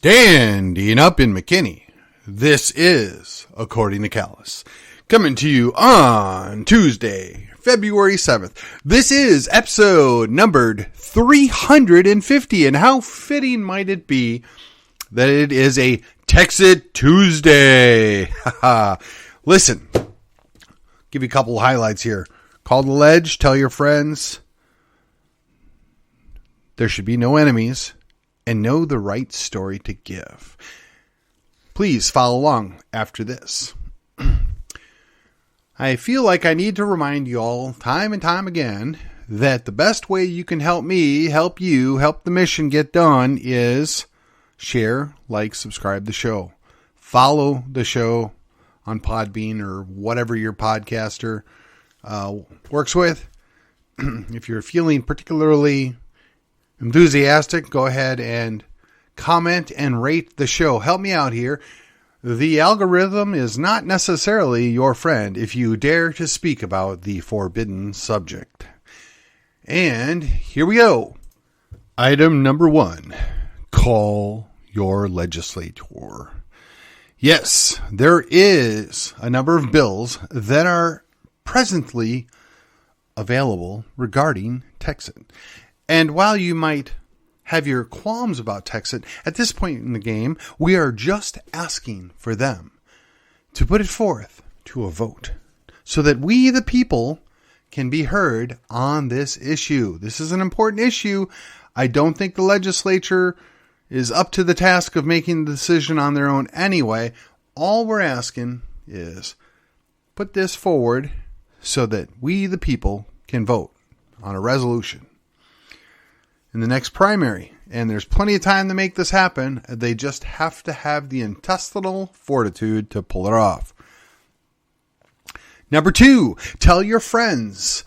Standing up in McKinney, this is According to Callus, coming to you on Tuesday, February 7th. This is episode numbered 350, and how fitting might it be that it is a Texit Tuesday. Listen, give you a couple of highlights here. Call the ledge, tell your friends there should be no enemies, and know the right story to give. Please follow along after this. I feel like I need to remind you all time and time again that the best way you can help me, help you, help the mission get done is share, like, subscribe the show. Follow the show on Podbean or whatever your podcaster works with. If you're feeling particularly enthusiastic, go ahead and comment and rate the show. Help me out here. The algorithm is not necessarily your friend if you dare to speak about the forbidden subject. And here we go. Item number 1. Call your legislator. Yes, there is a number of bills that are presently available regarding Texit. And while you might have your qualms about Texit, at this point in the game, we are just asking for them to put it forth to a vote so that we, the people, can be heard on this issue. This is an important issue. I don't think the legislature is up to the task of making the decision on their own anyway. All we're asking is put this forward so that we, the people, can vote on a resolution in the next primary. And there's plenty of time to make this happen. They just have to have the intestinal fortitude to pull it off. Number 2, tell your friends.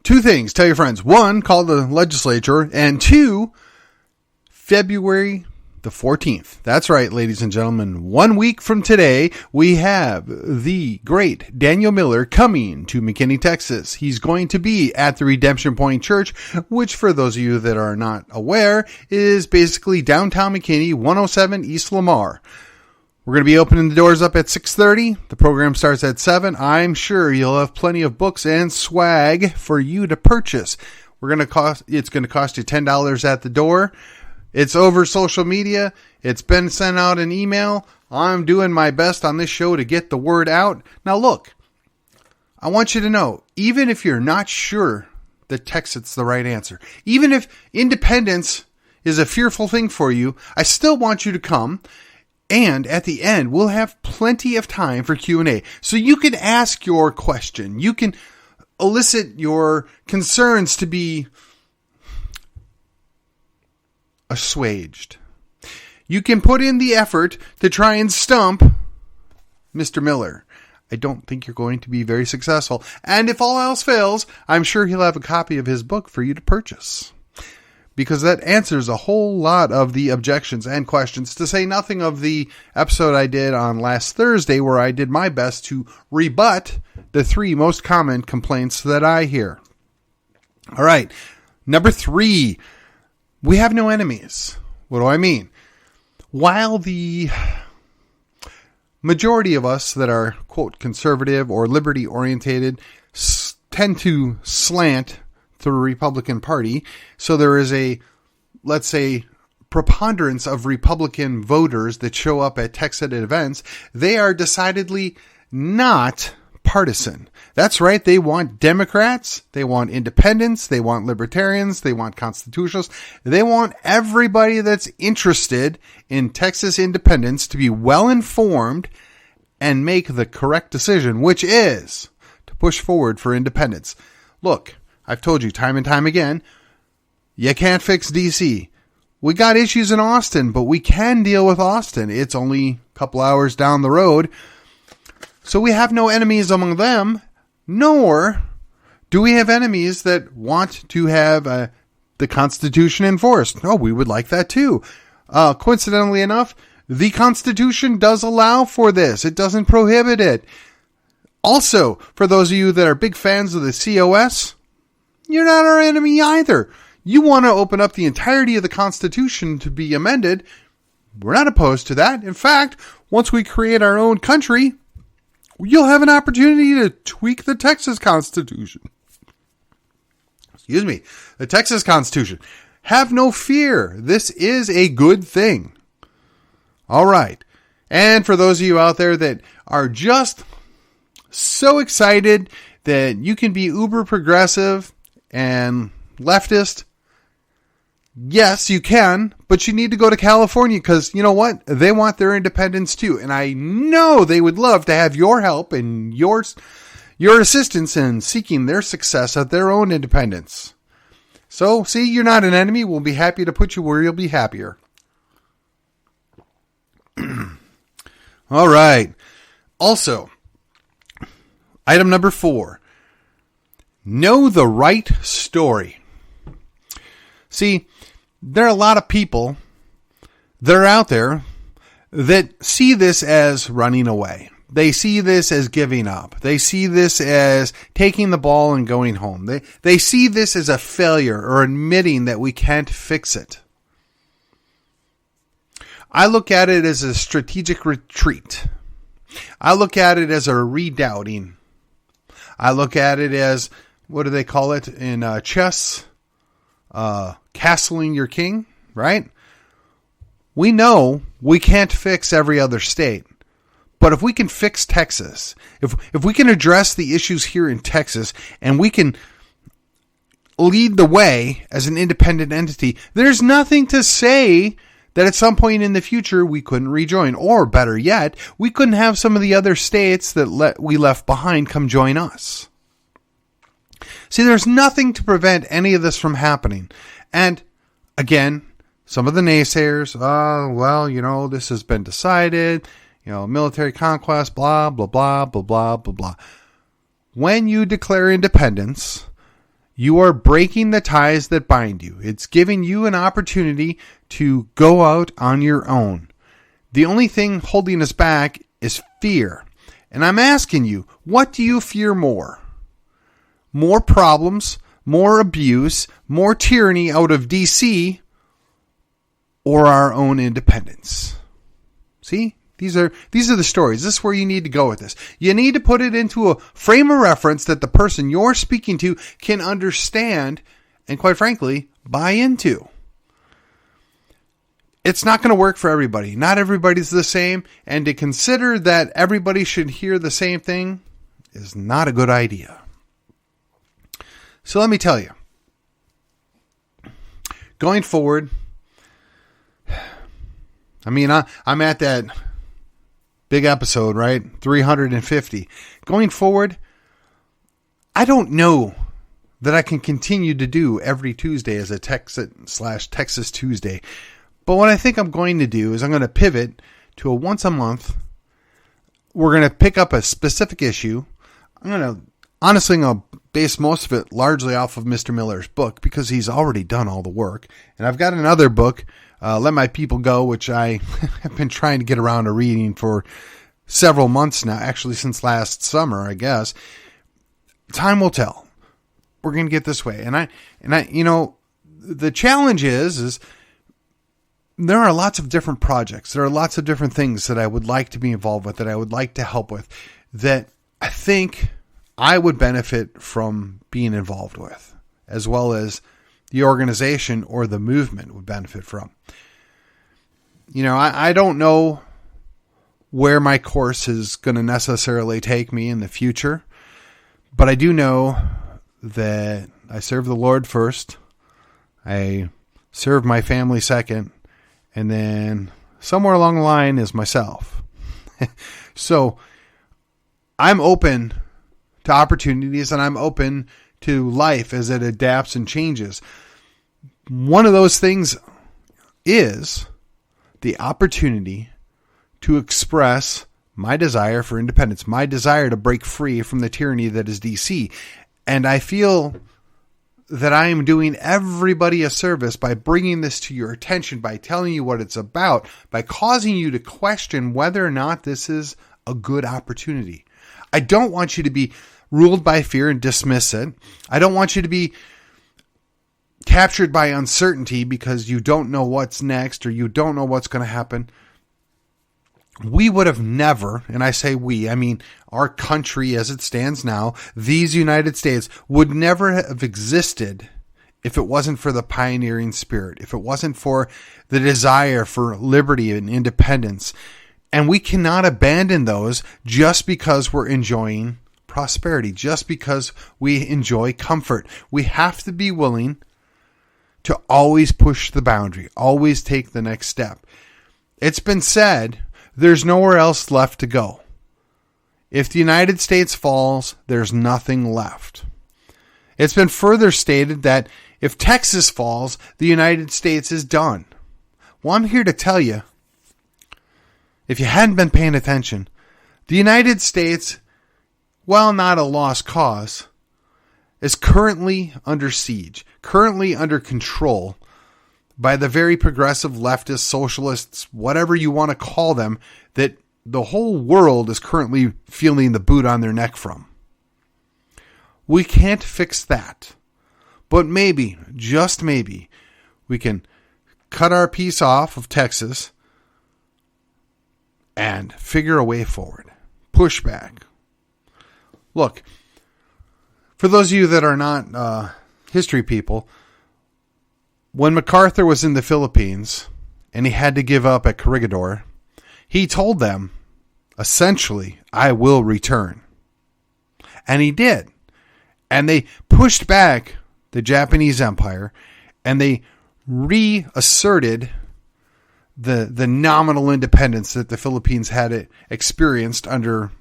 2 things. Tell your friends. 1, call the legislature. And 2, February the 14th. That's right, ladies and gentlemen. 1 week from today, we have the great Daniel Miller coming to McKinney, Texas. He's going to be at the Redemption Point Church, which, for those of you that are not aware, is basically downtown McKinney, 107 East Lamar. We're going to be opening the doors up at 6:30. The program starts at 7. I'm sure you'll have plenty of books and swag for you to purchase. It's going to cost you $10 at the door. It's over social media. It's been sent out an email. I'm doing my best on this show to get the word out. Now look, I want you to know, even if you're not sure that Texit's the right answer, even if independence is a fearful thing for you, I still want you to come. And at the end, we'll have plenty of time for Q&A. So you can ask your question. You can elicit your concerns to be assuaged. You can put in the effort to try and stump Mr. Miller. I don't think you're going to be very successful. And if all else fails, I'm sure he'll have a copy of his book for you to purchase. Because that answers a whole lot of the objections and questions, to say nothing of the episode I did on last Thursday where I did my best to rebut the 3 most common complaints that I hear. All right. Number 3. We have no enemies. What do I mean? While the majority of us that are, quote, conservative or liberty-orientated tend to slant to the Republican Party, so there is a, let's say, preponderance of Republican voters that show up at Texit events, they are decidedly not partisan. That's right. They want Democrats. They want independents. They want libertarians. They want constitutionalists. They want everybody that's interested in Texas independence to be well informed and make the correct decision, which is to push forward for independence. Look, I've told you time and time again, you can't fix DC. We got issues in Austin, but we can deal with Austin. It's only a couple hours down the road. So we have no enemies among them, nor do we have enemies that want to have the Constitution enforced. No, we would like that too. Coincidentally enough, the Constitution does allow for this. It doesn't prohibit it. Also, for those of you that are big fans of the COS, you're not our enemy either. You want to open up the entirety of the Constitution to be amended, We're not opposed to that. In fact, once we create our own country, you'll have an opportunity to tweak the Texas Constitution. Excuse me, the Texas Constitution. Have no fear. This is a good thing. All right. And for those of you out there that are just so excited that you can be uber progressive and leftist, yes, you can, but you need to go to California because you know what? They want their independence too. And I know they would love to have your help and your assistance in seeking their success at their own independence. So, see, you're not an enemy. We'll be happy to put you where you'll be happier. All right. Also, item number 4. Know the right story. See, there are a lot of people that are out there that see this as running away. They see this as giving up. They see this as taking the ball and going home. They see this as a failure or admitting that we can't fix it. I look at it as a strategic retreat. I look at it as a redoubting. I look at it as, what do they call it in chess? Castling your king, right? We know we can't fix every other state. But if we can fix Texas, if we can address the issues here in Texas and we can lead the way as an independent entity, there's nothing to say that at some point in the future we couldn't rejoin. Or better yet, we couldn't have some of the other states that we left behind come join us. See, there's nothing to prevent any of this from happening. And again, some of the naysayers, oh, well, this has been decided. Military conquest, blah, blah, blah, blah, blah, blah, blah. When you declare independence, you are breaking the ties that bind you. It's giving you an opportunity to go out on your own. The only thing holding us back is fear. And I'm asking you, what do you fear more? More problems, more abuse, more tyranny out of DC, or our own independence? See? These are the stories. This is where you need to go with this. You need to put it into a frame of reference that the person you're speaking to can understand and, quite frankly, buy into. It's not going to work for everybody. Not everybody's the same. And to consider that everybody should hear the same thing is not a good idea. So let me tell you. Going forward, I'm at that big episode, right? 350. Going forward, I don't know that I can continue to do every Tuesday as a Texit/Texas Tuesday. But what I think I'm going to do is I'm going to pivot to a once a month. We're going to pick up a specific issue. I'm going to base most of it largely off of Mr. Miller's book because he's already done all the work. And I've got another book, Let My People Go, which I have been trying to get around to reading for several months now, actually since last summer, I guess. Time will tell. We're going to get this way. And I, the challenge is there are lots of different projects. There are lots of different things that I would like to be involved with, that I would like to help with, that I think I would benefit from being involved with, as well as the organization or the movement would benefit from. I don't know where my course is going to necessarily take me in the future, but I do know that I serve the Lord first, I serve my family second, and then somewhere along the line is myself. So I'm open to opportunities and I'm open to life as it adapts and changes. One of those things is the opportunity to express my desire for independence, my desire to break free from the tyranny that is DC. And I feel that I am doing everybody a service by bringing this to your attention, by telling you what it's about, by causing you to question whether or not this is a good opportunity. I don't want you to be ruled by fear and dismiss it. I don't want you to be captured by uncertainty because you don't know what's next or you don't know what's going to happen, we would have never, and I say we, I mean our country as it stands now, these United States would never have existed if it wasn't for the pioneering spirit, if it wasn't for the desire for liberty and independence. And we cannot abandon those just because we're enjoying prosperity, just because we enjoy comfort. We have to be willing to always push the boundary, always take the next step. It's been said, there's nowhere else left to go. If the United States falls, there's nothing left. It's been further stated that if Texas falls, the United States is done. Well, I'm here to tell you, if you hadn't been paying attention, the United States, while not a lost cause, is currently under siege, currently under control by the very progressive leftists, socialists, whatever you want to call them, that the whole world is currently feeling the boot on their neck from. We can't fix that. But maybe, just maybe, we can cut our piece off of Texas and figure a way forward. Push back. Look, for those of you that are not history people, when MacArthur was in the Philippines and he had to give up at Corregidor, he told them, essentially, I will return. And he did. And they pushed back the Japanese Empire and they reasserted the nominal independence that the Philippines had experienced under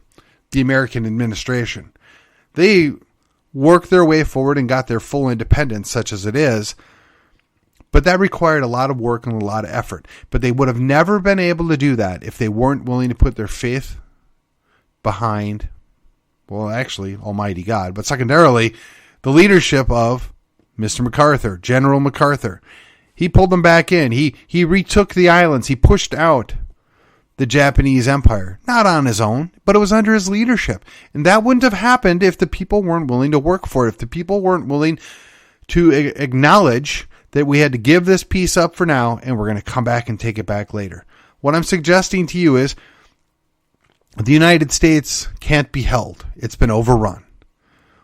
the American administration. They worked their way forward and got their full independence, such as it is. But that required a lot of work and a lot of effort. But they would have never been able to do that if they weren't willing to put their faith behind, well, actually, Almighty God, but secondarily, the leadership of Mr. MacArthur, General MacArthur. He pulled them back in. He retook the islands. He pushed out the Japanese Empire. Not on his own, but it was under his leadership. And that wouldn't have happened if the people weren't willing to work for it, if the people weren't willing to acknowledge that we had to give this piece up for now and we're going to come back and take it back later. What I'm suggesting to you is the United States can't be held. It's been overrun.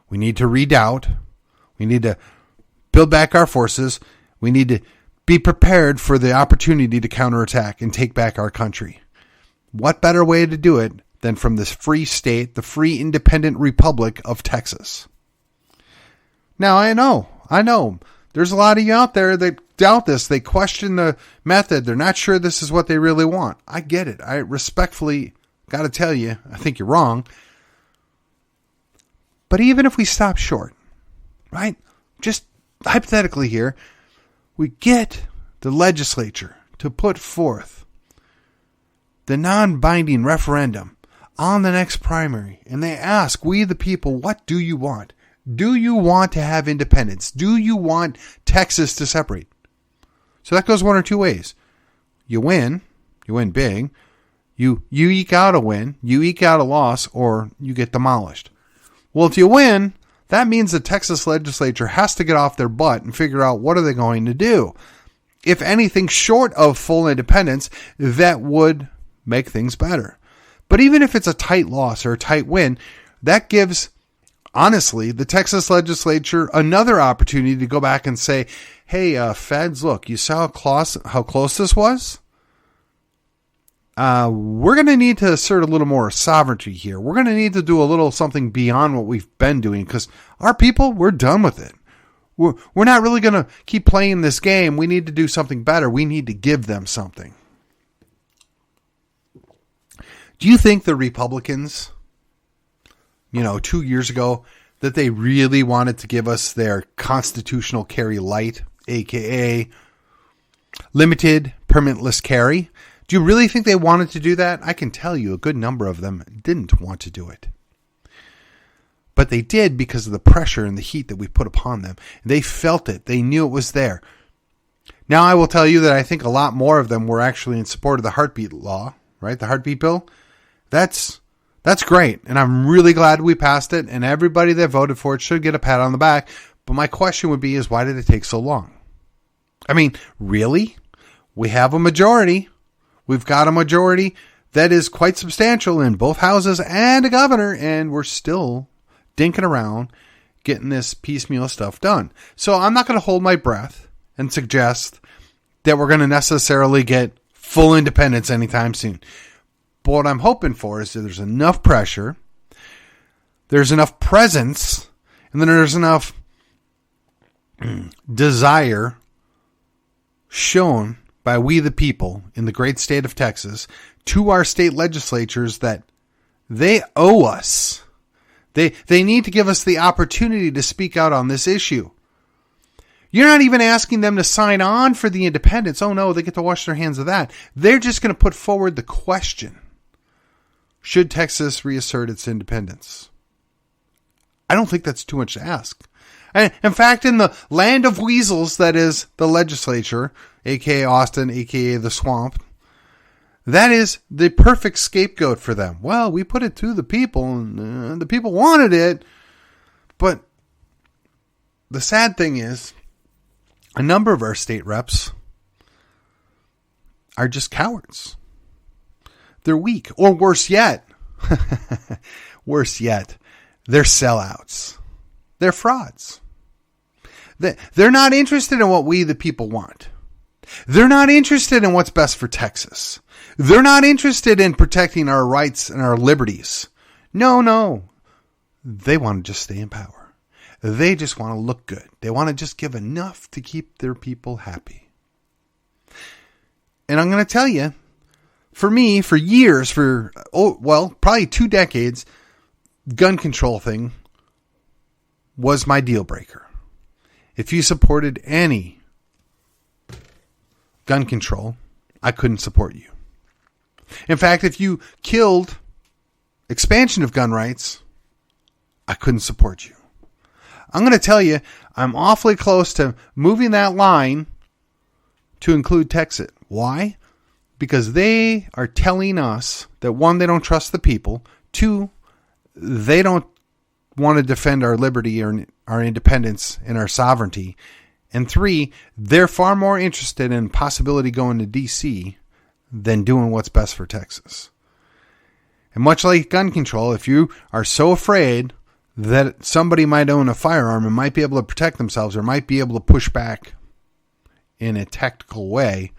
We need to redoubt. We need to build back our forces. We need to be prepared for the opportunity to counterattack and take back our country. What better way to do it than from this free state, the free independent republic of Texas? Now, I know. There's a lot of you out there that doubt this. They question the method. They're not sure this is what they really want. I get it. I respectfully got to tell you, I think you're wrong. But even if we stop short, right? Just hypothetically here, we get the legislature to put forth the non-binding referendum on the next primary, and they ask, we the people, what do you want? Do you want to have independence? Do you want Texas to separate? So that goes one or two ways. You win big. You eke out a win, you eke out a loss, or you get demolished. Well, if you win, that means the Texas legislature has to get off their butt and figure out what are they going to do. If anything short of full independence, that would make things better. But even if it's a tight loss or a tight win, that gives, honestly, the Texas legislature another opportunity to go back and say, hey, feds, look, you saw how close this was? We're going to need to assert a little more sovereignty here. We're going to need to do a little something beyond what we've been doing because our people, we're done with it. We're not really going to keep playing this game. We need to do something better. We need to give them something. Do you think the Republicans, 2 years ago, that they really wanted to give us their constitutional carry light, aka limited permitless carry? Do you really think they wanted to do that? I can tell you a good number of them didn't want to do it. But they did because of the pressure and the heat that we put upon them. They felt it. They knew it was there. Now I will tell you that I think a lot more of them were actually in support of the heartbeat law, right? The heartbeat bill. That's great. And I'm really glad we passed it. And everybody that voted for it should get a pat on the back. But my question would be is why did it take so long? I mean, really? We have a majority. We've got a majority that is quite substantial in both houses and a governor, and we're still dinking around getting this piecemeal stuff done. So I'm not going to hold my breath and suggest that we're going to necessarily get full independence anytime soon. But what I'm hoping for is that there's enough pressure, there's enough presence, and then there's enough desire shown by we the people in the great state of Texas to our state legislatures that they owe us. They need to give us the opportunity to speak out on this issue. You're not even asking them to sign on for the independence. Oh no, they get to wash their hands of that. They're just going to put forward the question. Should Texas reassert its independence? I don't think that's too much to ask. And in fact, in the land of weasels, that is the legislature, aka Austin, aka the swamp, that is the perfect scapegoat for them. Well, we put it to the people, and the people wanted it. But the sad thing is, a number of our state reps are just cowards. They're weak. Or worse yet, they're sellouts. They're frauds. They're not interested in what we, the people, want. They're not interested in what's best for Texas. They're not interested in protecting our rights and our liberties. No. They want to just stay in power. They just want to look good. They want to just give enough to keep their people happy. And I'm going to tell you, for me, for years, probably 2 decades, gun control thing was my deal breaker. If you supported any gun control, I couldn't support you. In fact, if you killed expansion of gun rights, I couldn't support you. I'm going to tell you, I'm awfully close to moving that line to include Texit. Why? Because they are telling us that 1, they don't trust the people. 2, they don't want to defend our liberty or our independence and our sovereignty. And 3, they're far more interested in possibility going to D.C. than doing what's best for Texas. And much like gun control, if you are so afraid that somebody might own a firearm and might be able to protect themselves or might be able to push back in a tactical way,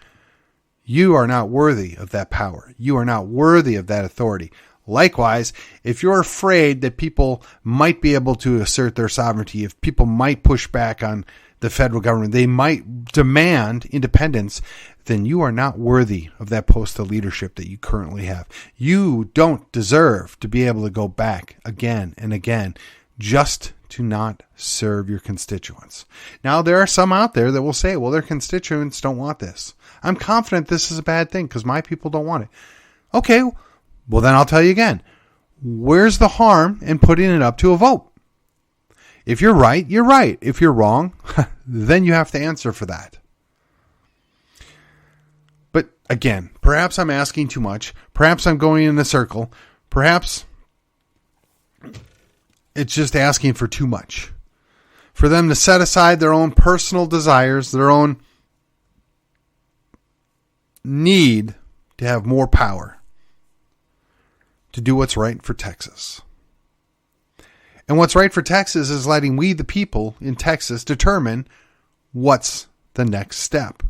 you are not worthy of that power. You are not worthy of that authority. Likewise, if you're afraid that people might be able to assert their sovereignty, if people might push back on the federal government, they might demand independence, then you are not worthy of that post of leadership that you currently have. You don't deserve to be able to go back again and again just to not serve your constituents. Now, there are some out there that will say, well, their constituents don't want this. I'm confident this is a bad thing because my people don't want it. Okay, well, then I'll tell you again. Where's the harm in putting it up to a vote? If you're right, you're right. If you're wrong, then you have to answer for that. But again, perhaps I'm asking too much. Perhaps I'm going in a circle. Perhaps it's just asking for too much. For them to set aside their own personal desires, their own need to have more power to do what's right for Texas. And what's right for Texas is letting we, the people in Texas, determine what's the next step.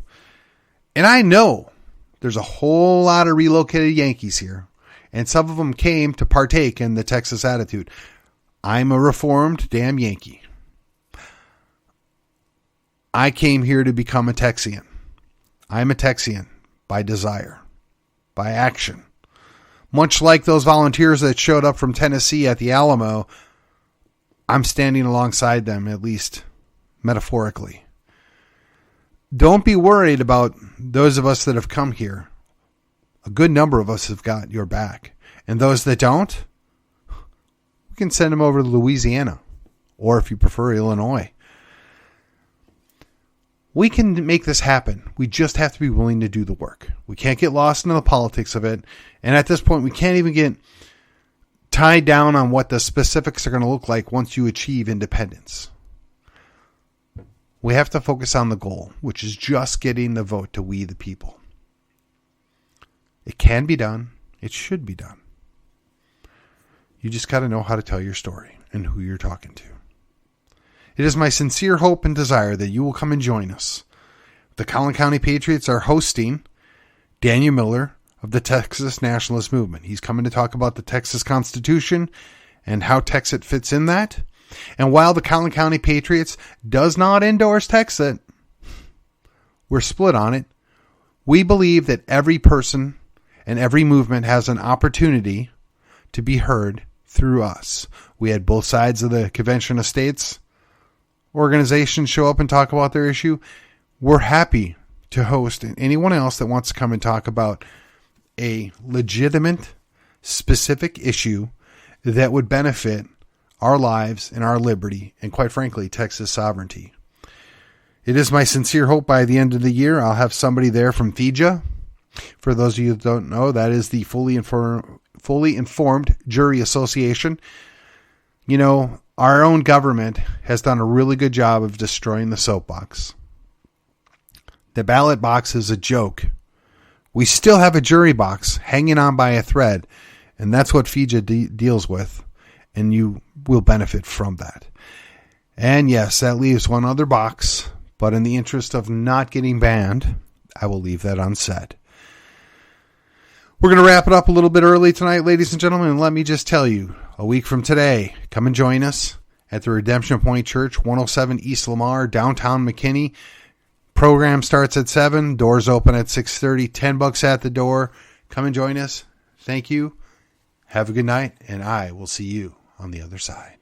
And I know there's a whole lot of relocated Yankees here, and some of them came to partake in the Texas attitude. I'm a reformed damn Yankee. I came here to become a Texian. I'm a Texian by desire, by action. Much like those volunteers that showed up from Tennessee at the Alamo, I'm standing alongside them, at least metaphorically. Don't be worried about those of us that have come here. A good number of us have got your back. And those that don't, we can send them over to Louisiana, or if you prefer, Illinois. We can make this happen. We just have to be willing to do the work. We can't get lost in the politics of it. And at this point, we can't even get tied down on what the specifics are going to look like once you achieve independence. We have to focus on the goal, which is just getting the vote to we the people. It can be done. It should be done. You just got to know how to tell your story and who you're talking to. It is my sincere hope and desire that you will come and join us. The Collin County Patriots are hosting Daniel Miller of the Texas Nationalist Movement. He's coming to talk about the Texas Constitution and how Texit fits in that. And while the Collin County Patriots does not endorse Texit, we're split on it. We believe that every person and every movement has an opportunity to be heard through us. We had both sides of the Convention of States organizations show up and talk about their issue. We're happy to host anyone else that wants to come and talk about a legitimate, specific issue that would benefit our lives and our liberty, and quite frankly, Texas sovereignty. It is my sincere hope by the end of the year, I'll have somebody there from FIJA. For those of you that don't know, that is the Fully Informed Jury Association. You know, our own government has done a really good job of destroying the soapbox. The ballot box is a joke. We still have a jury box hanging on by a thread, and that's what FIJA deals with, and you will benefit from that. And yes, that leaves one other box, but in the interest of not getting banned, I will leave that unsaid. We're going to wrap it up a little bit early tonight, ladies and gentlemen, and let me just tell you, a week from today, come and join us at the Redemption Point Church, 107 East Lamar, downtown McKinney. Program starts at 7, doors open at 6:30, $10 at the door. Come and join us. Thank you. Have a good night, and I will see you on the other side.